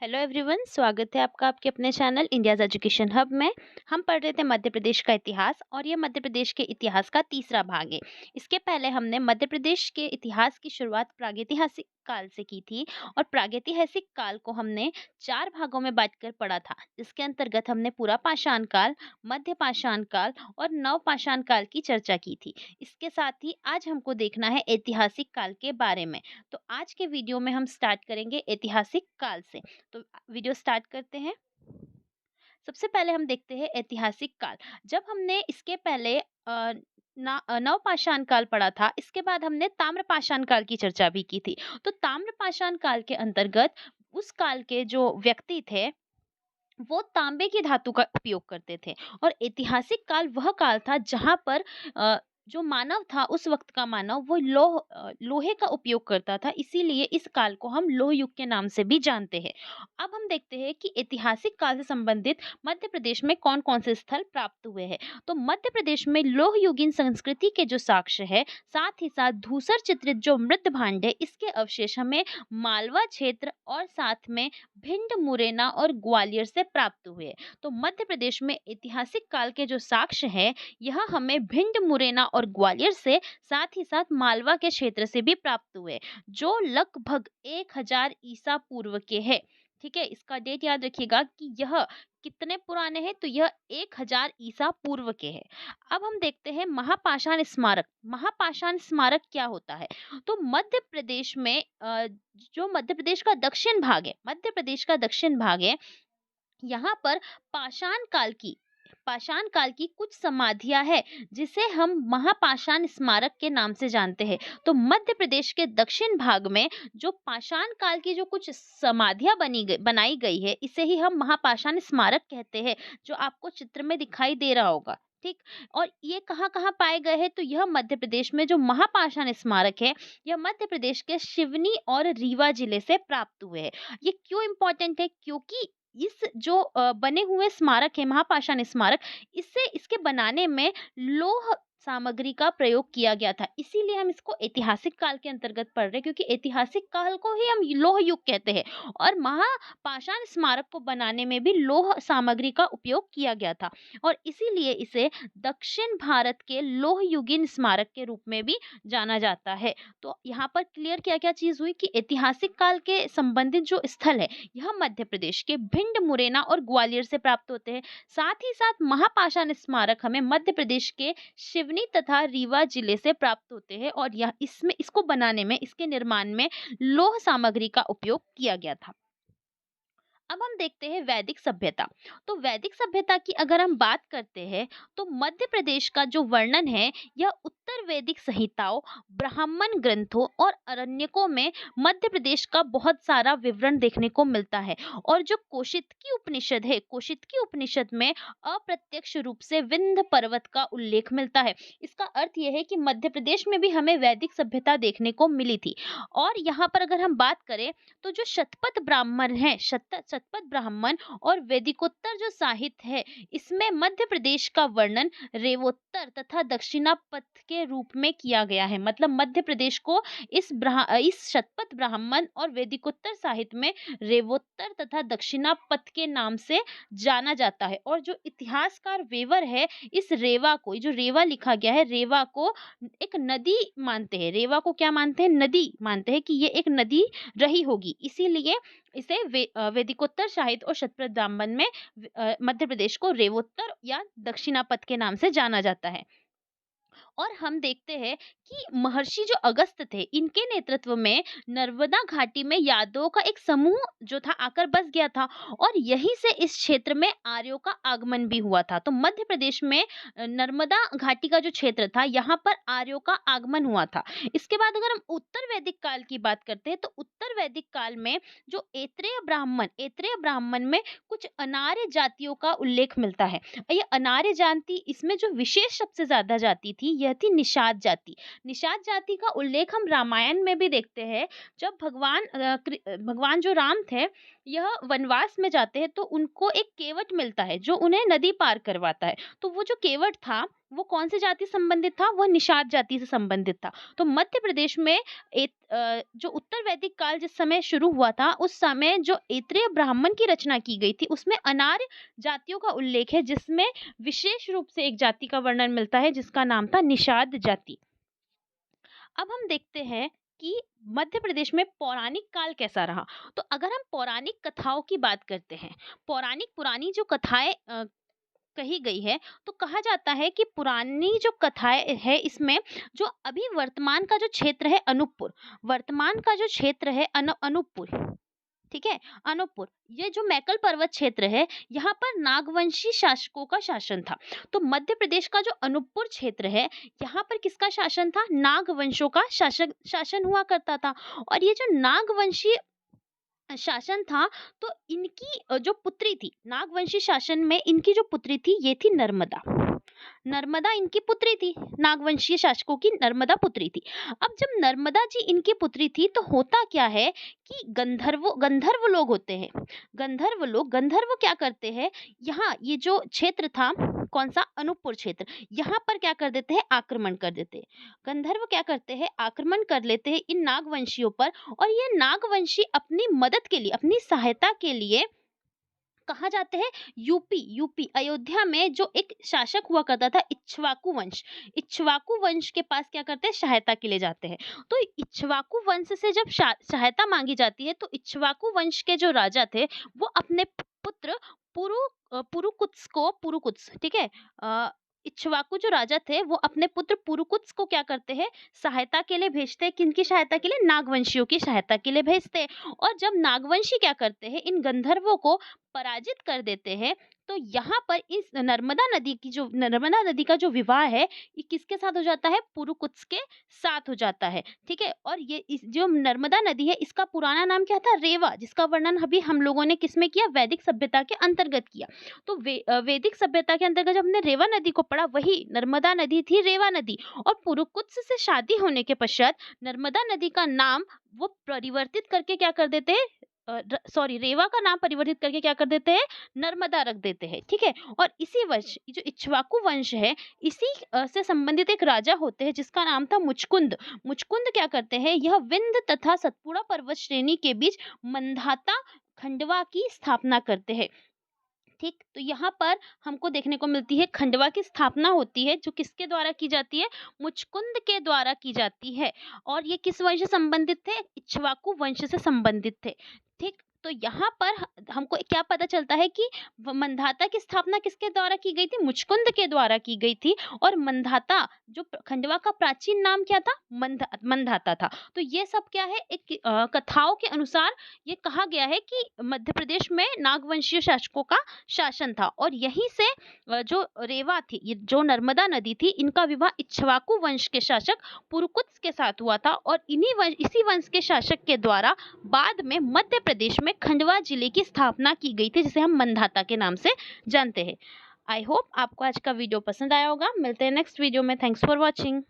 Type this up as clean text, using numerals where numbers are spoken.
Hello everyone, स्वागत है आपका आपके अपने चैनल इंडियाज एजुकेशन हब में। हम पढ़ रहे थे मध्य प्रदेश का इतिहास और ये मध्य प्रदेश के इतिहास का तीसरा भाग है। इसके पहले हमने मध्य प्रदेश के इतिहास की शुरुआत प्रागैतिहासिक काल से की थी और प्रागैतिहासिक काल को हमने चार भागों में बांटकर पढ़ा था, जिसके अंतर्गत हमने पूरा पाषाण काल, मध्य पाषाण काल और नव पाषाण काल की चर्चा की थी। इसके साथ ही आज हमको देखना है ऐतिहासिक काल के बारे में। तो आज के वीडियो में हम स्टार्ट करेंगे ऐतिहासिक काल से। तो वीडियो स्टार्ट करते हैं। सबसे पहले हम देखते हैं ऐतिहासिक काल। जब हमने इसके पहले नवपाषाण काल पढ़ा था, इसके बाद हमने ताम्रपाषाण काल की चर्चा भी की थी। तो ताम्रपाषाण काल के अंतर्गत उस काल के जो व्यक्ति थे वो तांबे की धातु का उपयोग करते थे और ऐतिहासिक काल वह काल था जहां पर जो मानव था उस वक्त का मानव वो लोहे का उपयोग करता था, इसीलिए इस काल को हम लोह युग के नाम से भी जानते हैं। अब हम देखते हैं कि ऐतिहासिक काल से संबंधित मध्य प्रदेश में कौन कौन से स्थल प्राप्त हुए हैं। तो मध्य प्रदेश में लोह युगीन संस्कृति के जो साक्ष्य है, साथ ही साथ धूसर चित्रित जो मृत भांड है, इसके अवशेष हमें मालवा क्षेत्र और साथ में भिंड, मुरैना और ग्वालियर से प्राप्त हुए। तो मध्य प्रदेश में ऐतिहासिक काल के जो साक्ष्य है, यह हमें भिंड, मुरैना और ग्वालियर से, साथ ही साथ मालवा के क्षेत्र से भी प्राप्त हुए, जो लगभग 1000 ईसा पूर्व के हैं। ठीक है, इसका डेट याद रखिएगा कि यह कितने पुराने हैं, तो यह 1000 ईसा पूर्व के हैं। अब हम देखते हैं महापाषाण स्मारक। महापाषाण स्मारक क्या होता है? तो मध्य प्रदेश में जो मध्य प्रदेश का दक्षिण भाग है, मध्य प्रदेश का दक्षिण भाग है, यहाँ पर पाषाण काल की कुछ समाधियां है, जिसे हम महापाषाण स्मारक के नाम से जानते हैं। तो मध्य प्रदेश के दक्षिण भाग में जो पाषाण काल की जो कुछ समाधियां बनाई गई है, इसे ही हम महापाषाण स्मारक कहते हैं, जो आपको चित्र में दिखाई दे रहा होगा। ठीक। और ये कहाँ कहाँ पाए गए हैं? तो यह मध्य प्रदेश में जो महापाषाण स्मारक है, यह मध्य प्रदेश के सिवनी और रीवा जिले से प्राप्त हुए हैं। ये क्यों इम्पोर्टेंट है? क्योंकि इस जो बने हुए स्मारक है, महापाषाण स्मारक, इससे इसके बनाने में लौह सामग्री का प्रयोग किया गया था, इसीलिए हम इसको ऐतिहासिक काल के अंतर्गत पढ़ रहे हैं, क्योंकि ऐतिहासिक काल को ही हम लौह युग कहते हैं और महापाषाण स्मारक को बनाने में भी लौह सामग्री का उपयोग किया गया था और इसीलिए इसे दक्षिण भारत के लौह युगीन स्मारक के रूप में भी जाना जाता है। तो यहाँ पर क्लियर क्या क्या चीज हुई कि ऐतिहासिक काल के संबंधित जो स्थल है, यह मध्य प्रदेश के भिंड, मुरैना और ग्वालियर से प्राप्त होते हैं। साथ ही साथ महापाषाण स्मारक हमें मध्य प्रदेश के सिवनी तथा रीवा जिले से प्राप्त होते हैं और यह इसमें इसको बनाने में, इसके निर्माण में लौह सामग्री का उपयोग किया गया था। अब हम देखते हैं वैदिक सभ्यता। तो वैदिक सभ्यता की अगर हम बात करते हैं, तो मध्य प्रदेश का जो वर्णन है, यह उत्तर वैदिक संहिताओं, ब्राह्मण ग्रंथों और अरण्यकों में मध्य प्रदेश का बहुत सारा विवरण देखने को मिलता है। और जो कौशितकी उपनिषद है, कौशितकी उपनिषद में अप्रत्यक्ष रूप से विंध्य पर्वत का उल्लेख मिलता है। इसका अर्थ यह है कि मध्य प्रदेश में भी हमें वैदिक सभ्यता देखने को मिली थी। और यहाँ पर अगर हम बात करें, तो जो शतपथ ब्राह्मण है, शतपथ ब्राह्मण और वैदिकोत्तर जो साहित्य है, इसमें मध्य प्रदेश का वर्णन रेवोत्तर तथा दक्षिणापथ के रूप में किया गया है। मतलब मध्य प्रदेश को इस शतपथ ब्राह्मण और वैदिकोत्तर साहित्य में रेवोत्तर तथा दक्षिणापथ के नाम से जाना जाता है। और जो इतिहासकार वेवर है, इस रेवा को, जो रेवा लिखा गया है, रेवा को एक नदी मानते हैं। रेवा को क्या मानते हैं? नदी मानते हैं कि ये एक नदी रही होगी, इसीलिए इसे वैदिकोत्तर साहित्य और शतपथ ब्राह्मण में मध्य प्रदेश को रेवोत्तर या दक्षिणापथ के नाम से जाना जाता है। और हम देखते हैं कि महर्षि जो अगस्त्य थे, इनके नेतृत्व में नर्मदा घाटी में यादवों का एक समूह जो था आकर बस गया था और यहीं से इस क्षेत्र में आर्यों का आगमन भी हुआ था। तो मध्य प्रदेश में नर्मदा घाटी का जो क्षेत्र था, यहाँ पर आर्यों का आगमन हुआ था। इसके बाद अगर हम उत्तर वैदिक काल की बात करते हैं, तो उत्तर वैदिक काल में जो ऐत्रेय ब्राह्मण में कुछ अनार्य जातियों का उल्लेख मिलता है। ये अनार्य जाति, इसमें जो विशेष सबसे ज्यादा जाति थी, यह थी निषाद जाति। निषाद जाति का उल्लेख हम रामायण में भी देखते हैं। जब भगवान जो राम थे, यह वनवास में जाते हैं तो उनको एक केवट मिलता है जो उन्हें नदी पार करवाता है। तो वो जो केवट था वो कौन सी जाति से संबंधित था? वो निषाद जाति से संबंधित था। तो मध्य प्रदेश में जो उत्तर वैदिक काल जिस समय शुरू हुआ था उस समय जो ऐत्रेय ब्राह्मण की रचना की गई थी उसमें अनार्य जातियों का उल्लेख है, जिसमें विशेष रूप से एक जाति का वर्णन मिलता है जिसका नाम था निषाद जाति। अब हम देखते हैं कि मध्य प्रदेश में पौराणिक काल कैसा रहा। तो अगर हम पौराणिक कथाओं की बात करते हैं, पौराणिक पुरानी जो कथाएं कही गई है, तो कहा जाता है कि पुरानी जो कथाएं है इसमें जो अभी वर्तमान का जो क्षेत्र है अनूपपुर, वर्तमान का जो क्षेत्र है अनूपपुर, ठीक है, अनूपपुर, ये जो मैकल पर्वत क्षेत्र है यहाँ पर नागवंशी शासकों का शासन था। तो मध्य प्रदेश का जो अनूपपुर क्षेत्र है यहाँ पर किसका शासन था? नागवंशों का शासन हुआ करता था। और ये जो नागवंशी शासन था, तो इनकी जो पुत्री थी नागवंशी शासन में, इनकी जो पुत्री थी ये थी नर्मदा। नर्मदा इनकी पुत्री थी, नागवंशीय शासकों की नर्मदा पुत्री थी। अब जब नर्मदा जी इनकी पुत्री थी तो होता क्या है कि गंधर्व गंधर्व लोग होते हैं, गंधर्व क्या करते हैं, यहाँ ये जो क्षेत्र था कौन सा, अनूपपुर क्षेत्र, यहाँ पर क्या कर देते हैं, आक्रमण कर देते हैं। गंधर्व क्या करते हैं, आक्रमण कर लेते हैं इन नागवंशियों पर। और ये नागवंशी अपनी मदद के लिए, अपनी सहायता के लिए कहाँ जाते हैं, यूपी अयोध्या में जो एक शासक हुआ करता था इक्ष्वाकु वंश के पास क्या करते हैं, सहायता के लिए जाते हैं। तो इक्ष्वाकु वंश से जब सहायता मांगी जाती है तो इक्ष्वाकु वंश के जो राजा थे वो अपने पुत्र पुरुकुत्स, ठीक है, इक्ष्वाकु जो राजा थे वो अपने पुत्र पुरुकुत्स को क्या करते हैं, सहायता के लिए भेजते हैं। किनकी सहायता के लिए? नागवंशियों की सहायता के लिए भेजते हैं। और जब नागवंशी क्या करते हैं, इन गंधर्वों को पराजित कर देते हैं, तो यहाँ पर इस नर्मदा नदी का जो विवाह है ये किसके साथ हो जाता है, पुरुकुत्स के साथ हो जाता है, ठीक है। और ये इस जो नर्मदा नदी है इसका पुराना नाम क्या था, रेवा, जिसका वर्णन अभी हम लोगों ने किसमें किया, वैदिक सभ्यता के अंतर्गत किया। तो वैदिक सभ्यता के अंतर्गत जब हमने रेवा नदी को पढ़ा, वही नर्मदा नदी थी रेवा नदी। और पुरुकुत्स से शादी होने के पश्चात नर्मदा नदी का नाम वो परिवर्तित करके क्या कर देते हैं, रेवा का नाम परिवर्तित करके क्या कर देते हैं, नर्मदा रख देते हैं, ठीक है। और इसी वंश जो इक्ष्वाकु वंश है, इसी से संबंधित एक राजा होते हैं जिसका नाम था मुचकुंद। मुचकुंद क्या करते हैं, यह विंध्य तथा सतपुड़ा पर्वत श्रेणी के बीच मंधाता खंडवा की स्थापना करते हैं, ठीक। तो यहाँ पर हमको देखने को मिलती है खंडवा की स्थापना होती है, जो किसके द्वारा की जाती है, मुचकुंद के द्वारा की जाती है। और ये किस वंश से संबंधित थे, इक्ष्वाकु वंश से संबंधित थे, ठीक। तो यहाँ पर हमको क्या पता चलता है कि मंधाता की स्थापना किसके द्वारा की गई थी, मुचकुंद के द्वारा की गई थी। और मंधाता जो खंडवा का प्राचीन नाम क्या था, मंधाता था। तो ये सब क्या है, एक कथाओं के अनुसार ये कहा गया है कि मध्य प्रदेश में नागवंशीय शासकों का शासन था। और यहीं से जो रेवा थी, ये जो नर्मदा नदी थी, इनका विवाह इक्ष्वाकु वंश के शासक पुरुकुत्स के साथ हुआ था। और इसी वंश के शासक के द्वारा बाद में मध्य प्रदेश में खंडवा जिले की स्थापना की गई थी, जिसे हम मंधाता के नाम से जानते हैं। आई होप आपको आज का वीडियो पसंद आया होगा। मिलते हैं नेक्स्ट वीडियो में। Thanks for watching.